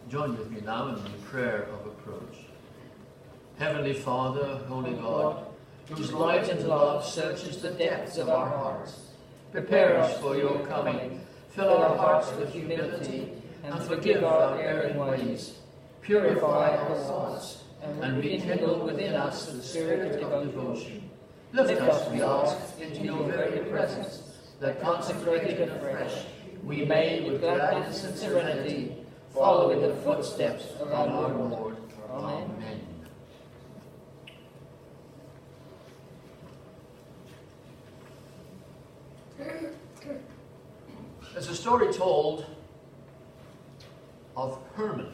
Join with me now in the prayer of approach. Heavenly Father, Holy God, whose light and love searches the depths of our hearts, prepare us for your coming. Fill our hearts with humility and forgive our erring ways. Purify our thoughts and rekindle within us the spirit of devotion. Lift us, we ask, into your very presence, that consecrated afresh, we may, with gladness and serenity, follow in the footsteps of our Lord. Amen. There's a story told of Herman.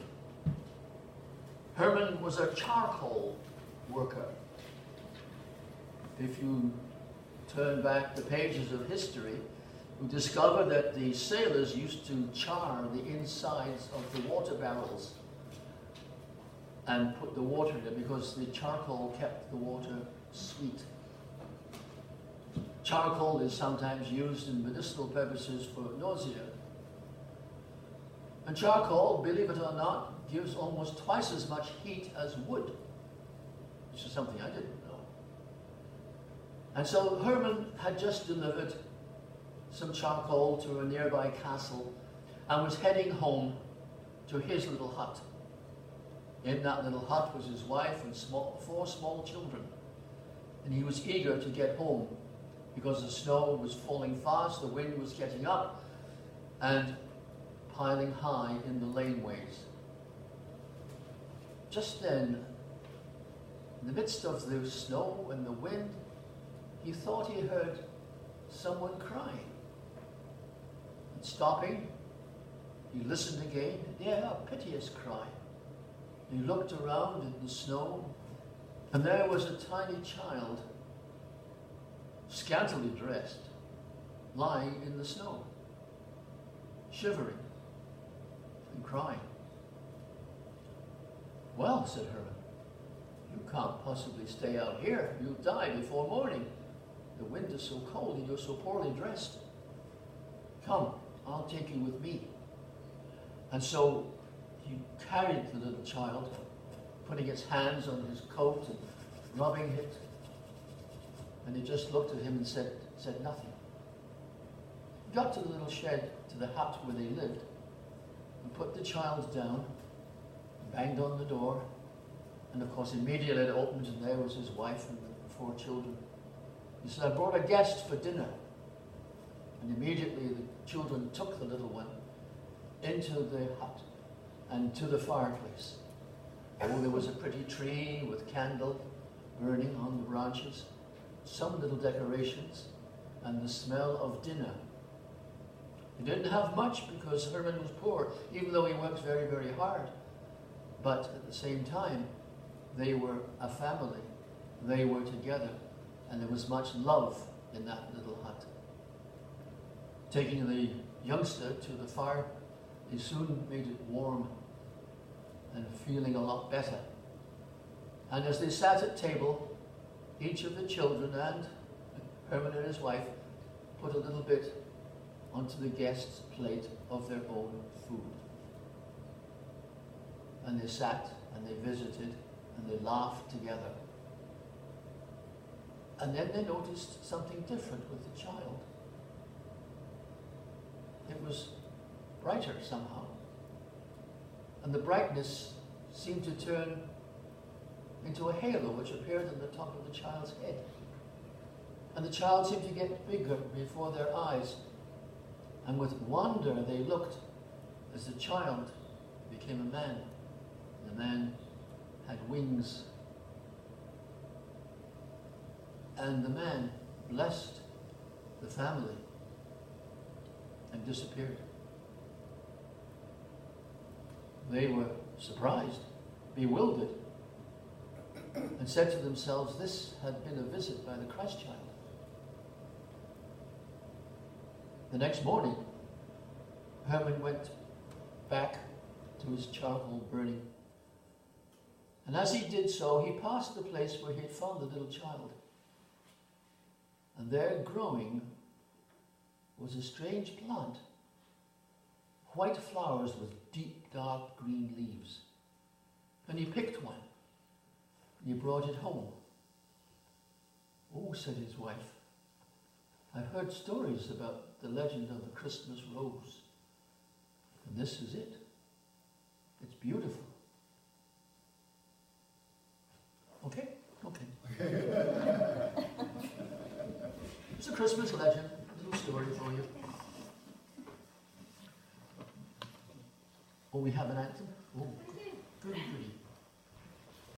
Herman was a charcoal worker. If you turn back the pages of history, you discover that the sailors used to char the insides of the water barrels and put the water in it because the charcoal kept the water sweet. Charcoal is sometimes used in medicinal purposes for nausea. And charcoal, believe it or not, gives almost twice as much heat as wood, which is something I didn't know. And so Herman had just delivered some charcoal to a nearby castle and was heading home to his little hut. In that little hut was his wife and four small children. And he was eager to get home because the snow was falling fast, the wind was getting up and piling high in the laneways. Just then, in the midst of the snow and the wind, he thought he heard someone crying. And stopping, he listened again. Yeah, a piteous cry. He looked around in the snow, and there was a tiny child, scantily dressed, lying in the snow, shivering and crying. Well, said Herman, you can't possibly stay out here. You'll die before morning. The wind is so cold and you're so poorly dressed. Come, I'll take you with me. And so he carried the little child, putting its hands on his coat and rubbing it. And he just looked at him and said nothing. He got to the little shed, to the hut where they lived, and put the child down, banged on the door, and of course immediately it opened and there was his wife and the four children. He said, I brought a guest for dinner. And immediately the children took the little one into the hut and to the fireplace. Oh, there was a pretty tree with candle burning on the branches, some little decorations, and the smell of dinner. He didn't have much because Herman was poor, even though he worked very, very hard. But at the same time, they were a family. They were together, and there was much love in that little hut. Taking the youngster to the fire, he soon made it warm and feeling a lot better. And as they sat at table, each of the children and Herman and his wife put a little bit onto the guest's plate of their own food. And they sat and they visited and they laughed together. And then they noticed something different with the child. It was brighter somehow. And the brightness seemed to turn into a halo which appeared on the top of the child's head. And the child seemed to get bigger before their eyes. And with wonder they looked as the child became a man. The man had wings. And the man blessed the family and disappeared. They were surprised, bewildered, and said to themselves, this had been a visit by the Christ child. The next morning, Herman went back to his charcoal burning. And as he did so, he passed the place where he had found the little child. And there growing was a strange plant, white flowers with deep dark green leaves. And he picked one, and he brought it home. "Oh," said his wife, "I've heard stories about the legend of the Christmas rose. And this is it. It's beautiful." Okay? Okay. It's a Christmas legend, a little story for you. Oh, we have an anthem? Oh, good, good.